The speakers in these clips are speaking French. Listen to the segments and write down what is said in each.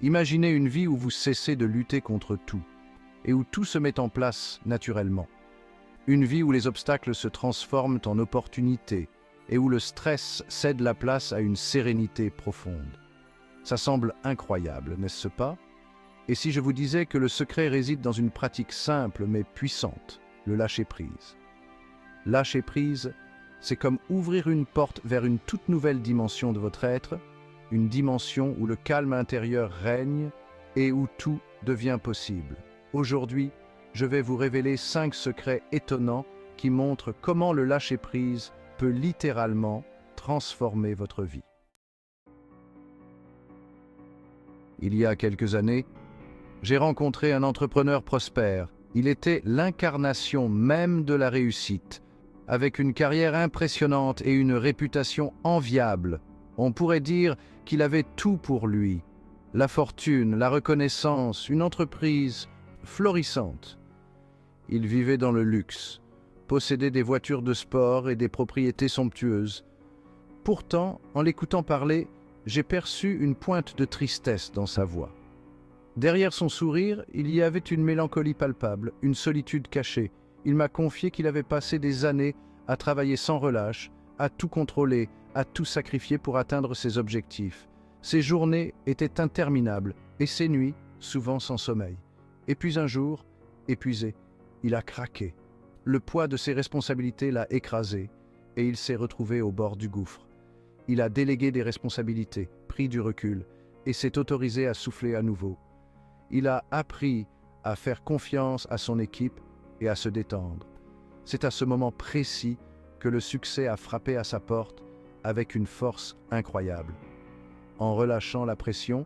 Imaginez une vie où vous cessez de lutter contre tout et où tout se met en place naturellement. Une vie où les obstacles se transforment en opportunités et où le stress cède la place à une sérénité profonde. Ça semble incroyable, n'est-ce pas? Et si je vous disais que le secret réside dans une pratique simple mais puissante, le lâcher-prise? Lâcher-prise, c'est comme ouvrir une porte vers une toute nouvelle dimension de votre être, une dimension où le calme intérieur règne et où tout devient possible. Aujourd'hui, je vais vous révéler 5 secrets étonnants qui montrent comment le lâcher-prise peut littéralement transformer votre vie. Il y a quelques années, j'ai rencontré un entrepreneur prospère. Il était l'incarnation même de la réussite, avec une carrière impressionnante et une réputation enviable. On pourrait dire qu'il avait tout pour lui: la fortune, la reconnaissance, une entreprise florissante. Il vivait dans le luxe, possédait des voitures de sport et des propriétés somptueuses. Pourtant, en l'écoutant parler, j'ai perçu une pointe de tristesse dans sa voix. Derrière son sourire, il y avait une mélancolie palpable, une solitude cachée. Il m'a confié qu'il avait passé des années à travailler sans relâche, à tout contrôler, à tout sacrifier pour atteindre ses objectifs. Ses journées étaient interminables et ses nuits souvent sans sommeil. Et puis un jour, épuisé, il a craqué. Le poids de ses responsabilités l'a écrasé et il s'est retrouvé au bord du gouffre. Il a délégué des responsabilités, pris du recul et s'est autorisé à souffler à nouveau. Il a appris à faire confiance à son équipe et à se détendre. C'est à ce moment précis que le succès a frappé à sa porte avec une force incroyable. En relâchant la pression,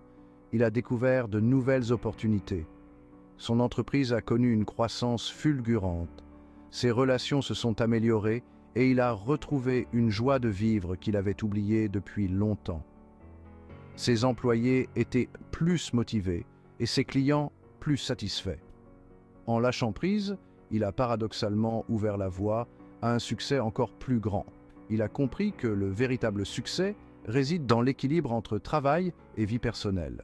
il a découvert de nouvelles opportunités. Son entreprise a connu une croissance fulgurante. Ses relations se sont améliorées et il a retrouvé une joie de vivre qu'il avait oubliée depuis longtemps. Ses employés étaient plus motivés et ses clients plus satisfaits. En lâchant prise, il a paradoxalement ouvert la voie à un succès encore plus grand. Il a compris que le véritable succès réside dans l'équilibre entre travail et vie personnelle.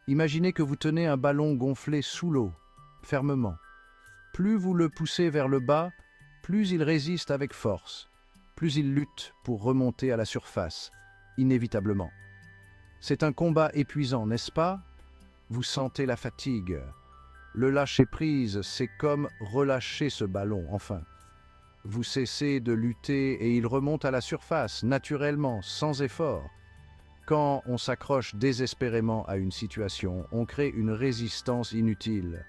Imaginez que vous tenez un ballon gonflé sous l'eau, fermement. Plus vous le poussez vers le bas, plus il résiste avec force, plus il lutte pour remonter à la surface, inévitablement. C'est un combat épuisant, n'est-ce pas? Vous sentez la fatigue. Le lâcher-prise, c'est comme relâcher ce ballon, enfin. Vous cessez de lutter et il remonte à la surface, naturellement, sans effort. Quand on s'accroche désespérément à une situation, on crée une résistance inutile.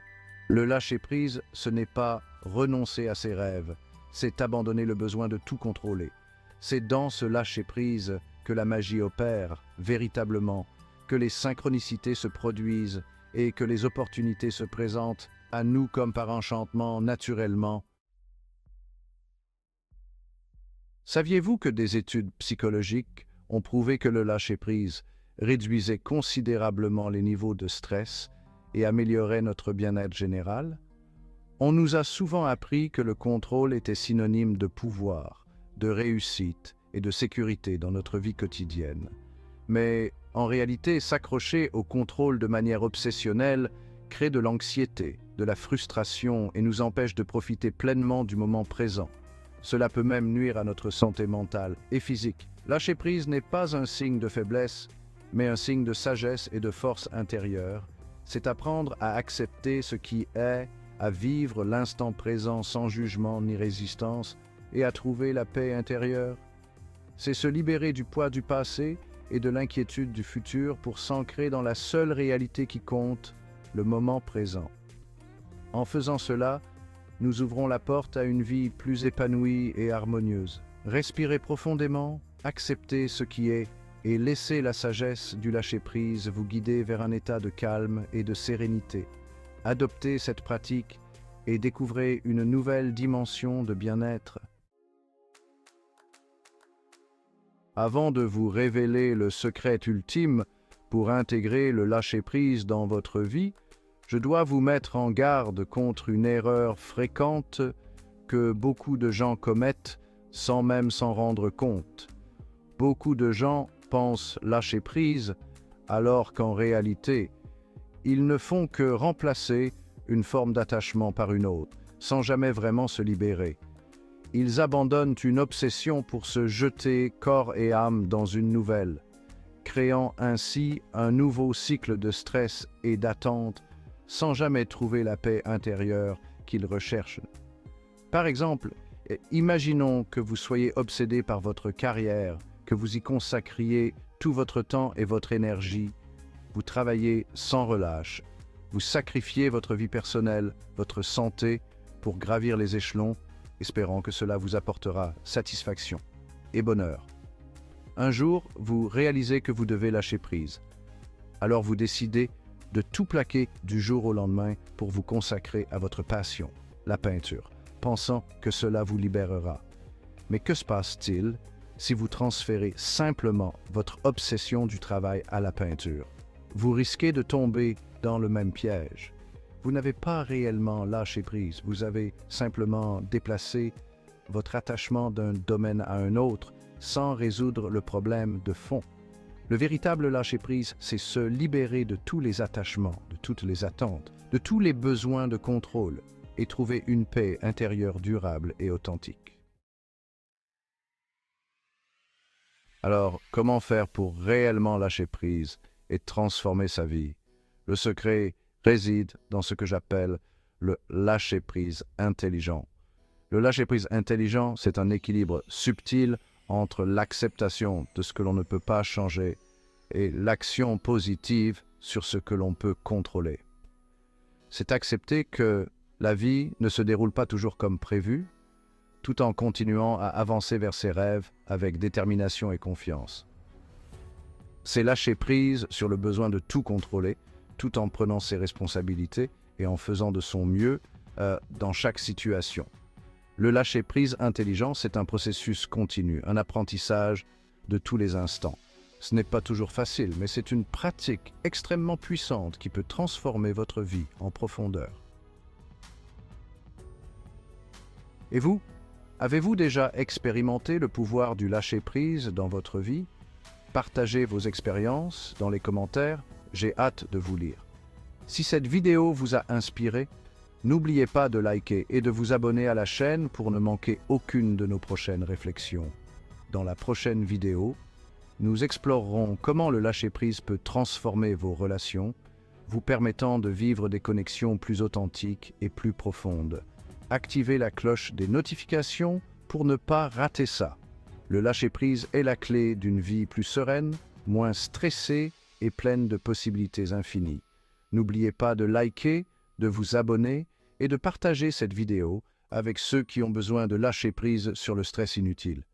Le lâcher-prise, ce n'est pas renoncer à ses rêves, c'est abandonner le besoin de tout contrôler. C'est dans ce lâcher-prise que la magie opère, véritablement, que les synchronicités se produisent et que les opportunités se présentent à nous comme par enchantement, naturellement. Saviez-vous que des études psychologiques ont prouvé que le lâcher-prise réduisait considérablement les niveaux de stress et améliorait notre bien-être général? On nous a souvent appris que le contrôle était synonyme de pouvoir, de réussite et de sécurité dans notre vie quotidienne. Mais en réalité, s'accrocher au contrôle de manière obsessionnelle crée de l'anxiété, de la frustration et nous empêche de profiter pleinement du moment présent. Cela peut même nuire à notre santé mentale et physique. Lâcher prise n'est pas un signe de faiblesse, mais un signe de sagesse et de force intérieure. C'est apprendre à accepter ce qui est, à vivre l'instant présent sans jugement ni résistance et à trouver la paix intérieure. C'est se libérer du poids du passé et de l'inquiétude du futur pour s'ancrer dans la seule réalité qui compte, le moment présent. En faisant cela, nous ouvrons la porte à une vie plus épanouie et harmonieuse. Respirez profondément, acceptez ce qui est et laissez la sagesse du lâcher-prise vous guider vers un état de calme et de sérénité. Adoptez cette pratique et découvrez une nouvelle dimension de bien-être. Avant de vous révéler le secret ultime pour intégrer le lâcher-prise dans votre vie, je dois vous mettre en garde contre une erreur fréquente que beaucoup de gens commettent sans même s'en rendre compte. Beaucoup de gens pensent lâcher prise, alors qu'en réalité, ils ne font que remplacer une forme d'attachement par une autre, sans jamais vraiment se libérer. Ils abandonnent une obsession pour se jeter corps et âme dans une nouvelle, créant ainsi un nouveau cycle de stress et d'attente sans jamais trouver la paix intérieure qu'ils recherchent. Par exemple, imaginons que vous soyez obsédé par votre carrière, que vous y consacriez tout votre temps et votre énergie. Vous travaillez sans relâche. Vous sacrifiez votre vie personnelle, votre santé pour gravir les échelons, espérant que cela vous apportera satisfaction et bonheur. Un jour, vous réalisez que vous devez lâcher prise. Alors vous décidez de tout plaquer du jour au lendemain pour vous consacrer à votre passion, la peinture, pensant que cela vous libérera. Mais que se passe-t-il si vous transférez simplement votre obsession du travail à la peinture? Vous risquez de tomber dans le même piège. Vous n'avez pas réellement lâché prise, vous avez simplement déplacé votre attachement d'un domaine à un autre sans résoudre le problème de fond. Le véritable lâcher-prise, c'est se libérer de tous les attachements, de toutes les attentes, de tous les besoins de contrôle et trouver une paix intérieure durable et authentique. Alors, comment faire pour réellement lâcher prise et transformer sa vie? Le secret réside dans ce que j'appelle le lâcher-prise intelligent. Le lâcher-prise intelligent, c'est un équilibre subtil entre l'acceptation de ce que l'on ne peut pas changer et l'action positive sur ce que l'on peut contrôler. C'est accepter que la vie ne se déroule pas toujours comme prévu, tout en continuant à avancer vers ses rêves avec détermination et confiance. C'est lâcher prise sur le besoin de tout contrôler, tout en prenant ses responsabilités et en faisant de son mieux dans chaque situation. Le lâcher-prise intelligent, c'est un processus continu, un apprentissage de tous les instants. Ce n'est pas toujours facile, mais c'est une pratique extrêmement puissante qui peut transformer votre vie en profondeur. Et vous, avez-vous déjà expérimenté le pouvoir du lâcher-prise dans votre vie? Partagez vos expériences dans les commentaires, j'ai hâte de vous lire. Si cette vidéo vous a inspiré, n'oubliez pas de liker et de vous abonner à la chaîne pour ne manquer aucune de nos prochaines réflexions. Dans la prochaine vidéo, nous explorerons comment le lâcher-prise peut transformer vos relations, vous permettant de vivre des connexions plus authentiques et plus profondes. Activez la cloche des notifications pour ne pas rater ça. Le lâcher-prise est la clé d'une vie plus sereine, moins stressée et pleine de possibilités infinies. N'oubliez pas de liker, de vous abonner et de partager cette vidéo avec ceux qui ont besoin de lâcher prise sur le stress inutile.